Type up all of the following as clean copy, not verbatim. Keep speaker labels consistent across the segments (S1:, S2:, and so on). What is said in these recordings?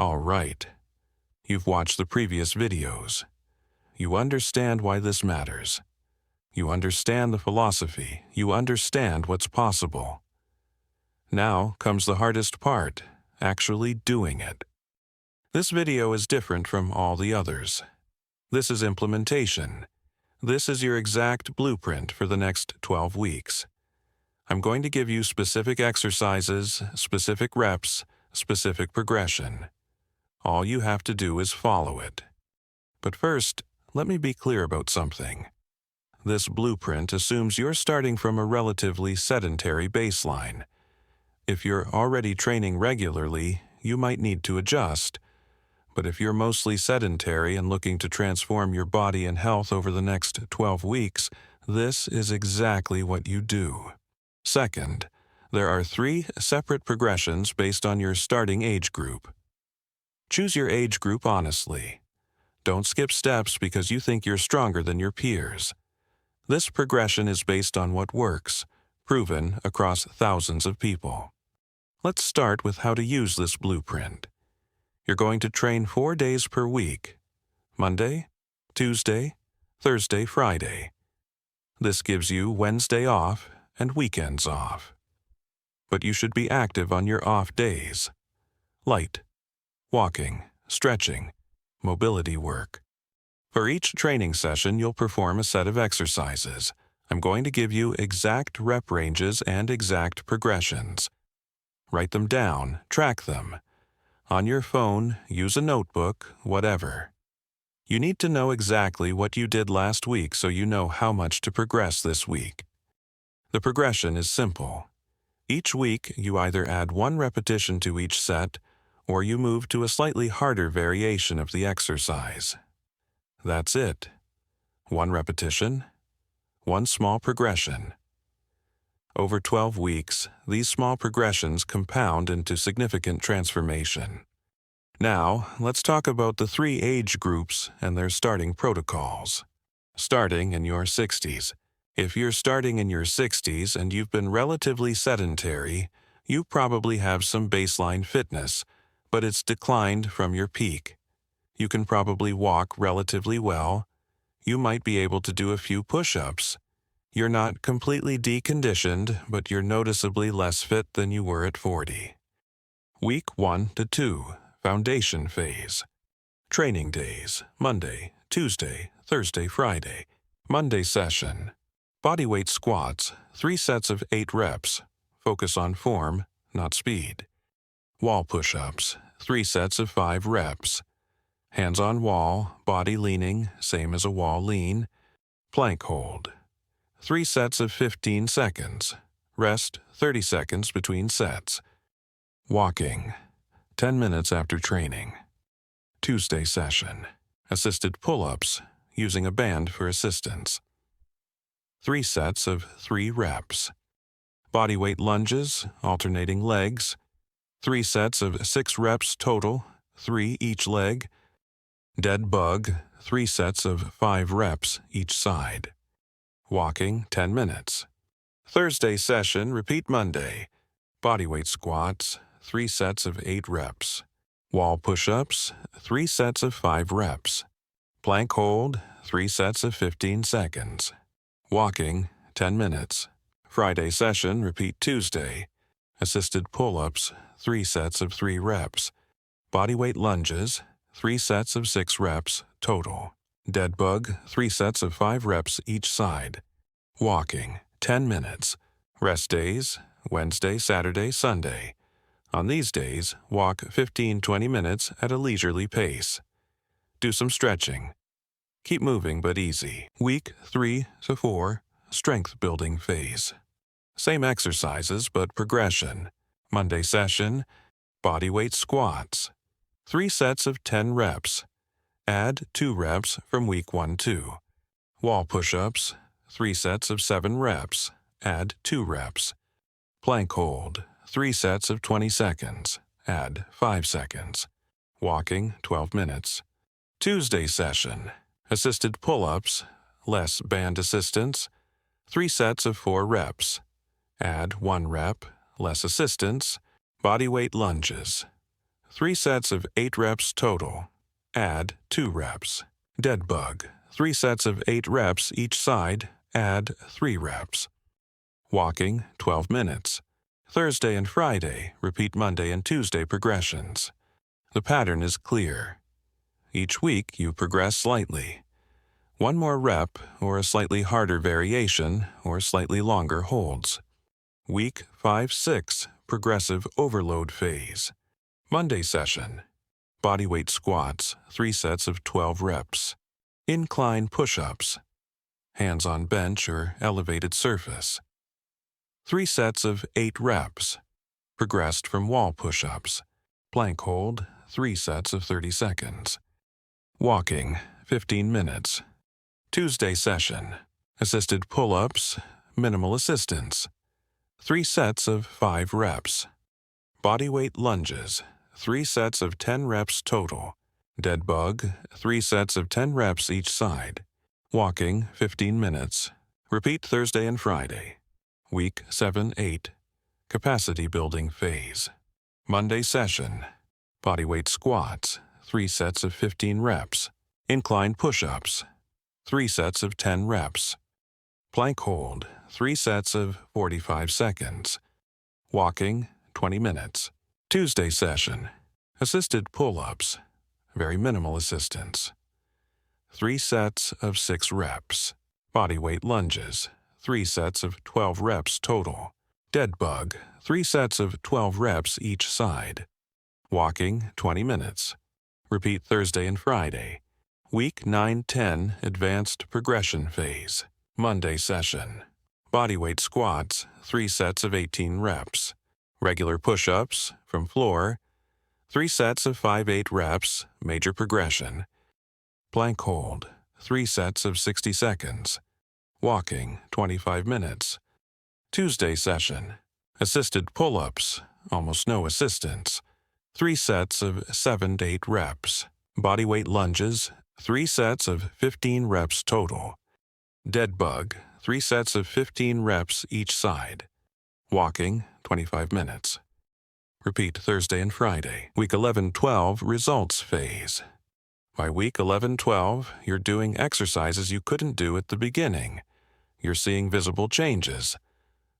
S1: All right. You've watched the previous videos. You understand why this matters. You understand the philosophy. You understand what's possible. Now comes the hardest part, actually doing it. This video is different from all the others. This is implementation. This is your exact blueprint for the next 12 weeks. I'm going to give you specific exercises, specific reps, specific progression. All you have to do is follow it. But first, let me be clear about something. This blueprint assumes you're starting from a relatively sedentary baseline. If you're already training regularly, you might need to adjust. But if you're mostly sedentary and looking to transform your body and health over the next 12 weeks, this is exactly what you do. Second, there are 3 separate progressions based on your starting age group. Choose your age group honestly. Don't skip steps because you think you're stronger than your peers. This progression is based on what works, proven across thousands of people. Let's start with how to use this blueprint. You're going to train 4 days per week: Monday, Tuesday, Thursday, Friday. This gives you Wednesday off and weekends off. But you should be active on your off days. Light, walking, stretching, mobility work. For each training session, you'll perform a set of exercises. I'm going to give you exact rep ranges and exact progressions. Write them down, track them. On your phone, use a notebook, whatever. You need to know exactly what you did last week so you know how much to progress this week. The progression is simple. Each week, you either add 1 repetition to each set, or you move to a slightly harder variation of the exercise. That's it. 1 repetition, 1 small progression. Over 12 weeks, these small progressions compound into significant transformation. Now, let's talk about the 3 age groups and their starting protocols. Starting in your 60s. If you're starting in your 60s and you've been relatively sedentary, you probably have some baseline fitness, but it's declined from your peak. You can probably walk relatively well. You might be able to do a few push-ups. You're not completely deconditioned, but you're noticeably less fit than you were at 40. Week 1 to 2, foundation phase. Training days: Monday, Tuesday, Thursday, Friday. Monday session. Bodyweight squats, 3 sets of 8 reps. Focus on form, not speed. Wall push-ups, 3 sets of 5 reps. Hands on wall, body leaning, same as a wall lean. Plank hold. 3 sets of 15 seconds. Rest 30 seconds between sets. Walking, 10 minutes after training. Tuesday session. Assisted pull-ups, using a band for assistance. 3 sets of 3 reps. Bodyweight lunges, alternating legs. 3 sets of 6 reps total, 3 each leg. Dead bug, 3 sets of 5 reps each side. Walking 10 minutes. Thursday session, repeat Monday. Bodyweight squats, 3 sets of 8 reps. Wall push-ups, 3 sets of 5 reps. Plank hold, 3 sets of 15 seconds. Walking 10 minutes. Friday session, repeat Tuesday. Assisted pull-ups, 3 sets of 3 reps. Bodyweight lunges, 3 sets of 6 reps total. Dead bug, 3 sets of 5 reps each side. Walking 10 minutes. Rest days: Wednesday, Saturday, Sunday. On these days, walk 15-20 minutes at a leisurely pace. Do some stretching. Keep moving but easy. Week 3 to 4, strength building phase. Same exercises but progression. Monday session, bodyweight squats. 3 sets of 10 reps. Add 2 reps from week 1-2. Wall push-ups, 3 sets of 7 reps. Add 2 reps. Plank hold, 3 sets of 20 seconds. Add 5 seconds. Walking 12 minutes. Tuesday session. Assisted pull-ups, less band assistance. 3 sets of 4 reps. Add 1 rep, less assistance. Bodyweight lunges. 3 sets of 8 reps total. Add 2 reps. Dead bug, 3 sets of 8 reps each side. Add 3 reps. Walking, 12 minutes. Thursday and Friday, repeat Monday and Tuesday progressions. The pattern is clear. Each week, you progress slightly. 1 more rep, or a slightly harder variation, or slightly longer holds. Week 5-6, progressive overload phase. Monday session. Bodyweight squats, 3 sets of 12 reps. Incline push-ups. Hands on bench or elevated surface. 3 sets of 8 reps. Progressed from wall push-ups. Plank hold, 3 sets of 30 seconds. Walking, 15 minutes. Tuesday session. Assisted pull-ups, minimal assistance. 3 sets of 5 reps. Bodyweight lunges, 3 sets of 10 reps total. Dead bug, 3 sets of 10 reps each side. Walking, 15 minutes. Repeat Thursday and Friday. Week 7-8. Capacity building phase. Monday session. Bodyweight squats, 3 sets of 15 reps. Incline push-ups, 3 sets of 10 reps. Plank hold, 3 sets of 45 seconds. Walking, 20 minutes. Tuesday session. Assisted pull-ups, very minimal assistance. 3 sets of 6 reps. Bodyweight lunges, 3 sets of 12 reps total. Dead bug, 3 sets of 12 reps each side. Walking, 20 minutes. Repeat Thursday and Friday. Week 9-10 advanced progression phase. Monday session. Bodyweight squats, 3 sets of 18 reps. Regular push-ups from floor, 3 sets of 5-8 reps, major progression. Plank hold, 3 sets of 60 seconds. Walking, 25 minutes. Tuesday session. Assisted pull-ups, almost no assistance. 3 sets of 7-8 reps. Bodyweight lunges, 3 sets of 15 reps total. Dead bug, 3 sets of 15 reps each side. Walking, 25 minutes. Repeat Thursday and Friday. Week 11-12 results phase. By week 11-12, you're doing exercises you couldn't do at the beginning. You're seeing visible changes.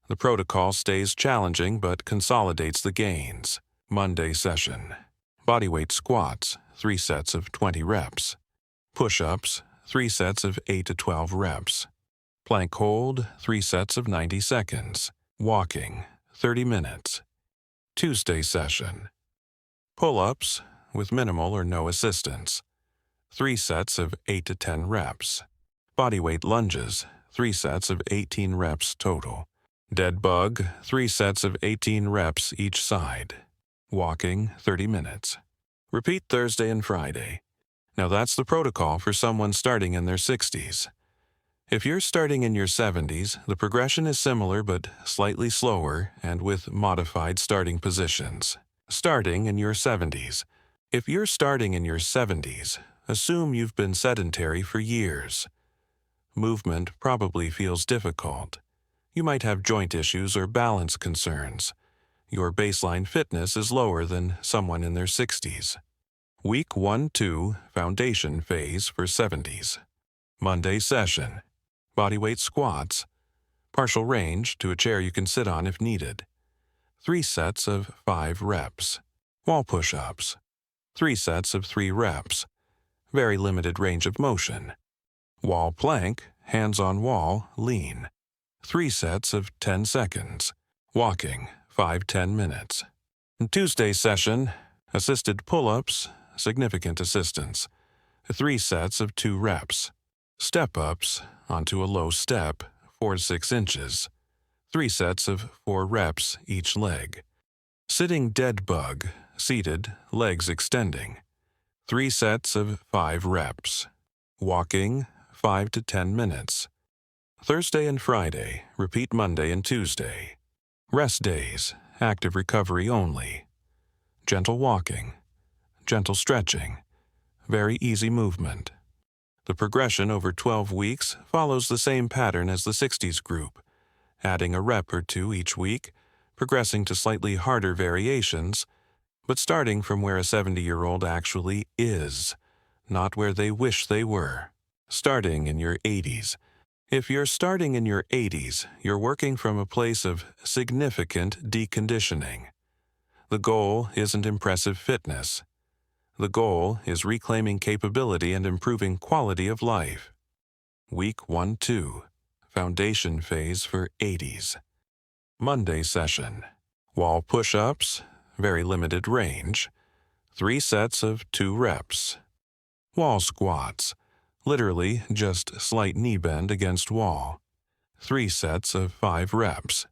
S1: The protocol stays challenging but consolidates the gains. Monday session. Bodyweight squats, 3 sets of 20 reps. Push-ups, 3 sets of 8 to 12 reps. Plank hold, 3 sets of 90 seconds. Walking, 30 minutes. Tuesday session. Pull-ups, with minimal or no assistance. 3 sets of 8 to 10 reps. Bodyweight lunges, 3 sets of 18 reps total. Dead bug, 3 sets of 18 reps each side. Walking, 30 minutes. Repeat Thursday and Friday. Now that's the protocol for someone starting in their 60s. If you're starting in your 70s, the progression is similar but slightly slower and with modified starting positions. Starting in your 70s. If you're starting in your 70s, assume you've been sedentary for years. Movement probably feels difficult. You might have joint issues or balance concerns. Your baseline fitness is lower than someone in their 60s. Week 1-2 foundation phase for 70s. Monday session. Bodyweight squats. Partial range to a chair you can sit on if needed. 3 sets of 5 reps. Wall push-ups. 3 sets of 3 reps. Very limited range of motion. Wall plank, hands on wall, lean. 3 sets of 10 seconds. Walking, 5-10 minutes. Tuesday session, assisted pull-ups, significant assistance. 3 sets of 2 reps. Step-ups onto a low step, 4 to 6 inches. 3 sets of 4 reps each leg. Sitting dead bug, seated, legs extending. 3 sets of 5 reps. Walking, 5 to 10 minutes. Thursday and Friday, repeat Monday and Tuesday. Rest days, active recovery only. Gentle walking, gentle stretching, very easy movement. The progression over 12 weeks follows the same pattern as the 60s group, adding a rep or 2 each week, progressing to slightly harder variations, but starting from where a 70-year-old actually is, not where they wish they were. Starting in your 80s. If you're starting in your 80s, you're working from a place of significant deconditioning. The goal isn't impressive fitness. The goal is reclaiming capability and improving quality of life. Week 1-2, Foundation Phase for 80s. Monday session. Wall push-ups, very limited range. 3 sets of 2 reps. Wall squats, literally just slight knee bend against wall. 3 sets of 5 reps.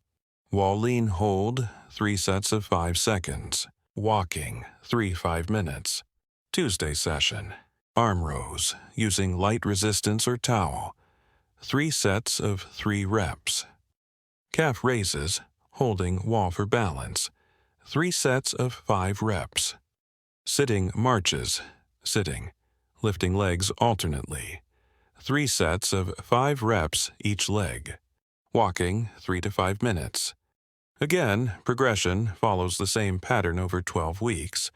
S1: Wall lean hold, 3 sets of 5 seconds. Walking, 5 minutes. Tuesday session. Arm rows, using light resistance or towel. 3 sets of 3 reps. Calf raises, holding wall for balance. 3 sets of 5 reps. Sitting marches, sitting, lifting legs alternately. 3 sets of 5 reps each leg. Walking, 3 to 5 minutes. Again, progression follows the same pattern over 12 weeks,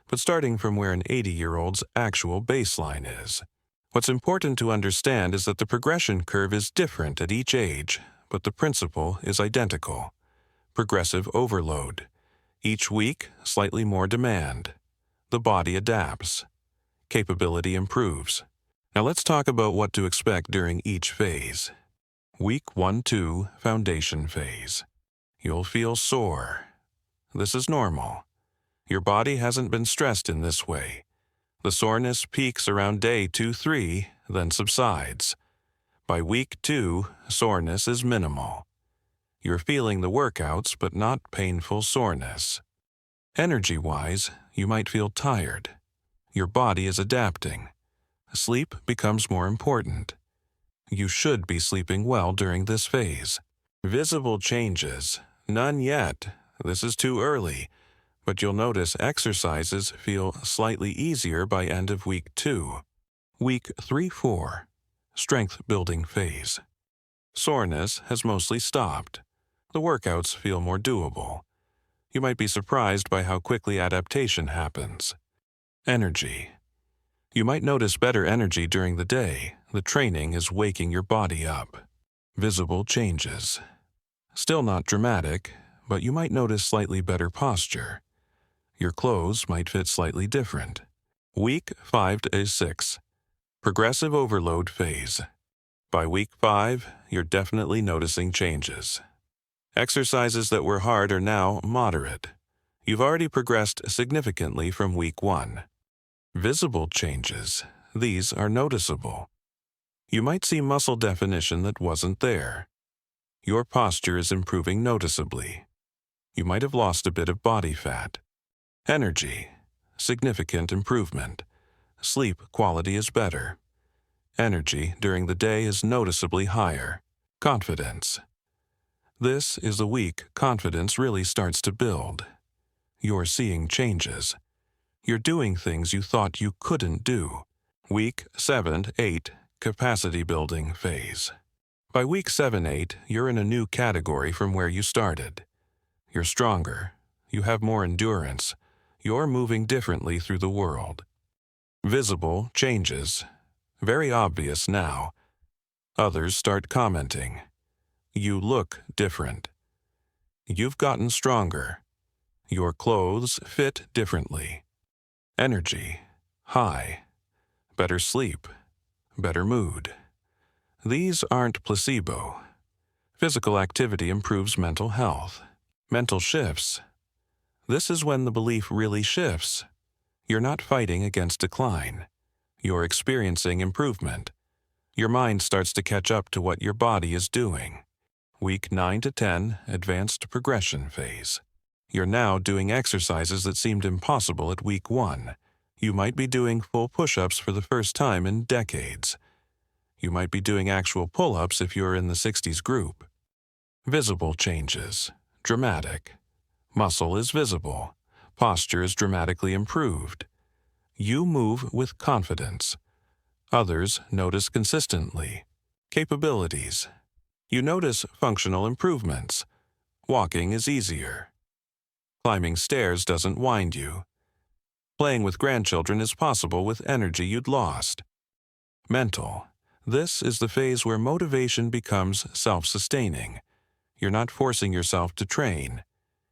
S1: but starting from where an 80-year-old's actual baseline is. What's important to understand is that the progression curve is different at each age, but the principle is identical. Progressive overload. Each week, slightly more demand. The body adapts. Capability improves. Now let's talk about what to expect during each phase. Week 1-2, Foundation Phase. You'll feel sore. This is normal. Your body hasn't been stressed in this way. The soreness peaks around day 2-3, then subsides. By week 2, soreness is minimal. You're feeling the workouts, but not painful soreness. Energy-wise, you might feel tired. Your body is adapting. Sleep becomes more important. You should be sleeping well during this phase. Visible changes. None yet. This is too early. But you'll notice exercises feel slightly easier by end of week 2. Week 3-4. Strength building phase. Soreness has mostly stopped. The workouts feel more doable. You might be surprised by how quickly adaptation happens. Energy. You might notice better energy during the day. The training is waking your body up. Visible changes. Still not dramatic, but you might notice slightly better posture. Your clothes might fit slightly different. Week 5-6. Progressive overload phase. By week 5, you're definitely noticing changes. Exercises that were hard are now moderate. You've already progressed significantly from week 1. Visible changes. These are noticeable. You might see muscle definition that wasn't there. Your posture is improving noticeably. You might have lost a bit of body fat. Energy. Significant improvement. Sleep quality is better. Energy during the day is noticeably higher. Confidence. This is the week confidence really starts to build. You're seeing changes. You're doing things you thought you couldn't do. Week 7-8, Capacity building phase. By week 7-8, you're in a new category from where you started. You're stronger. You have more endurance. You're moving differently through the world. Visible changes. Very obvious now. Others start commenting. You look different. You've gotten stronger. Your clothes fit differently. Energy. High. Better sleep. Better mood. These aren't placebo. Physical activity improves mental health. Mental shifts. This is when the belief really shifts. You're not fighting against decline. You're experiencing improvement. Your mind starts to catch up to what your body is doing. Week 9-10, Advanced Progression Phase. You're now doing exercises that seemed impossible at week 1. You might be doing full push-ups for the first time in decades. You might be doing actual pull-ups if you're in the 60s group. Visible changes. Dramatic. Muscle is visible. Posture is dramatically improved. You move with confidence. Others notice consistently. Capabilities. You notice functional improvements. Walking is easier. Climbing stairs doesn't wind you. Playing with grandchildren is possible with energy you'd lost. Mental. This is the phase where motivation becomes self-sustaining. You're not forcing yourself to train.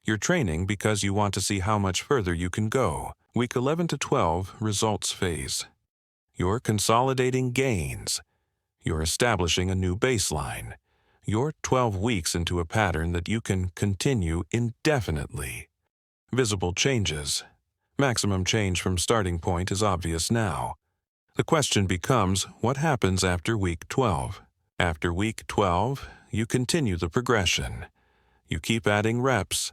S1: You're training because you want to see how much further you can go. Week 11 to 12, results phase. You're consolidating gains. You're establishing a new baseline. You're 12 weeks into a pattern that you can continue indefinitely. Visible changes. Maximum change from starting point is obvious now. The question becomes, what happens after week 12? After week 12, you continue the progression. You keep adding reps.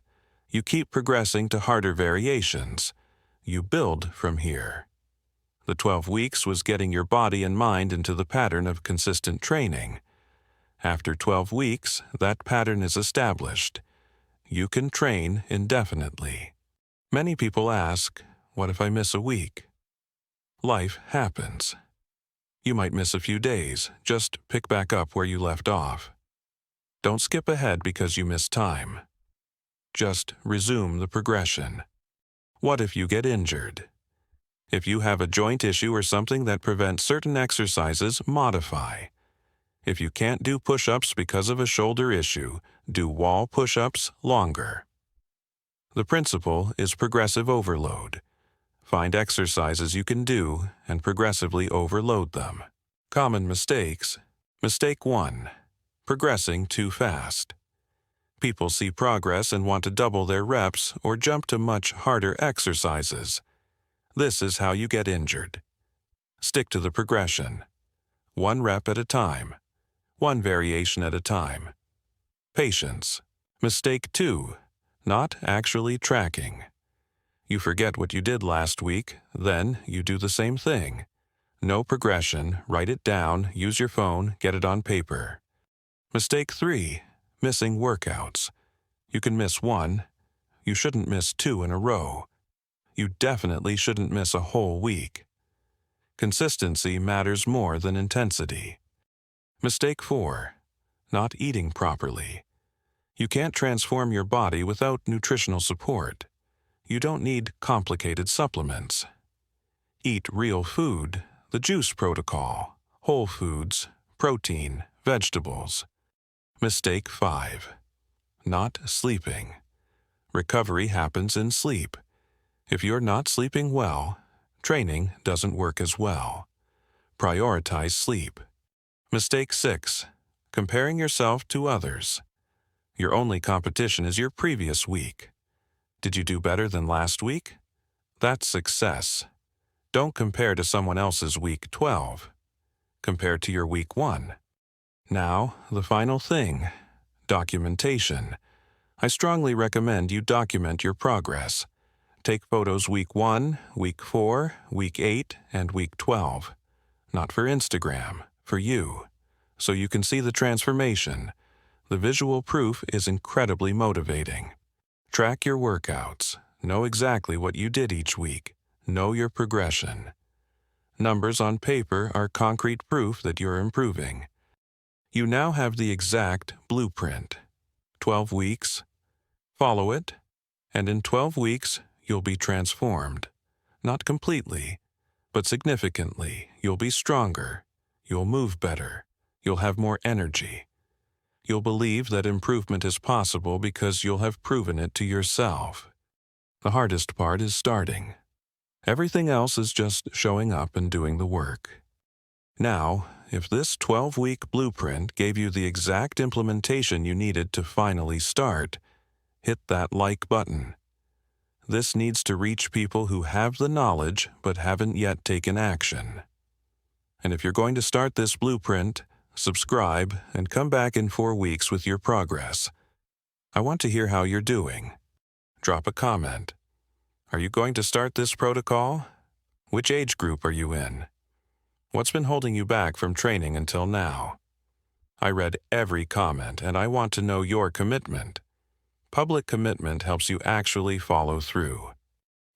S1: You keep progressing to harder variations. You build from here. The 12 weeks was getting your body and mind into the pattern of consistent training. After 12 weeks, that pattern is established. You can train indefinitely. Many people ask, what if I miss a week? Life happens. You might miss a few days. Just pick back up where you left off. Don't skip ahead because you missed time. Just resume the progression. What if you get injured? If you have a joint issue or something that prevents certain exercises, modify. If you can't do push-ups because of a shoulder issue, do wall push-ups longer. The principle is progressive overload. Find exercises you can do and progressively overload them. Common mistakes. Mistake 1. Progressing too fast. People see progress and want to double their reps or jump to much harder exercises. This is how you get injured. Stick to the progression. 1 rep at a time. 1 variation at a time. Patience. Mistake 2. Not actually tracking. You forget what you did last week, then you do the same thing. No progression, write it down, use your phone, get it on paper. Mistake 3. Missing workouts. You can miss 1. You shouldn't miss 2 in a row. You definitely shouldn't miss a whole week. Consistency matters more than intensity. Mistake 4. Not eating properly. You can't transform your body without nutritional support. You don't need complicated supplements. Eat real food, the juice protocol, whole foods, protein, vegetables. Mistake 5. Not sleeping. Recovery happens in sleep. If you're not sleeping well, training doesn't work as well. Prioritize sleep. Mistake 6. Comparing yourself to others. Your only competition is your previous week. Did you do better than last week? That's success. Don't compare to someone else's week 12. Compare to your week 1. Now, the final thing, documentation. I strongly recommend you document your progress. Take photos week 1, week 4, week 8, and week 12. Not for Instagram, for you. So you can see the transformation. The visual proof is incredibly motivating. Track your workouts. Know exactly what you did each week. Know your progression. Numbers on paper are concrete proof that you're improving. You now have the exact blueprint. 12 weeks. Follow it, and in 12 weeks, you'll be transformed. Not completely, but significantly. You'll be stronger. You'll move better. You'll have more energy. You'll believe that improvement is possible because you'll have proven it to yourself. The hardest part is starting. Everything else is just showing up and doing the work. Now, if this 12-week blueprint gave you the exact implementation you needed to finally start, hit that like button. This needs to reach people who have the knowledge but haven't yet taken action. And if you're going to start this blueprint, subscribe and come back in 4 weeks with your progress. I want to hear how you're doing. Drop a comment. Are you going to start this protocol? Which age group are you in? What's been holding you back from training until now? I read every comment and I want to know your commitment. Public commitment helps you actually follow through.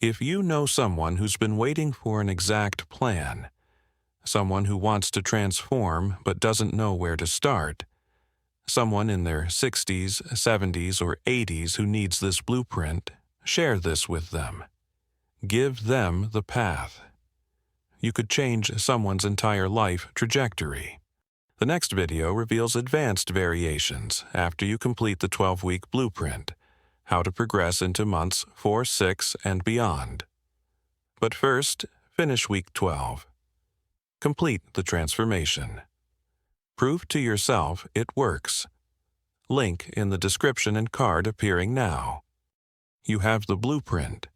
S1: If you know someone who's been waiting for an exact plan, someone who wants to transform but doesn't know where to start, someone in their 60s, 70s, or 80s who needs this blueprint, share this with them. Give them the path. You could change someone's entire life trajectory. The next video reveals advanced variations after you complete the 12-week blueprint, how to progress into months 4, 6, and beyond. But first, finish week 12. Complete the transformation. Prove to yourself it works. Link in the description and card appearing now. You have the blueprint.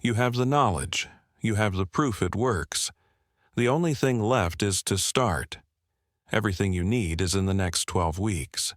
S1: You have the knowledge. You have the proof it works. The only thing left is to start. Everything you need is in the next 12 weeks.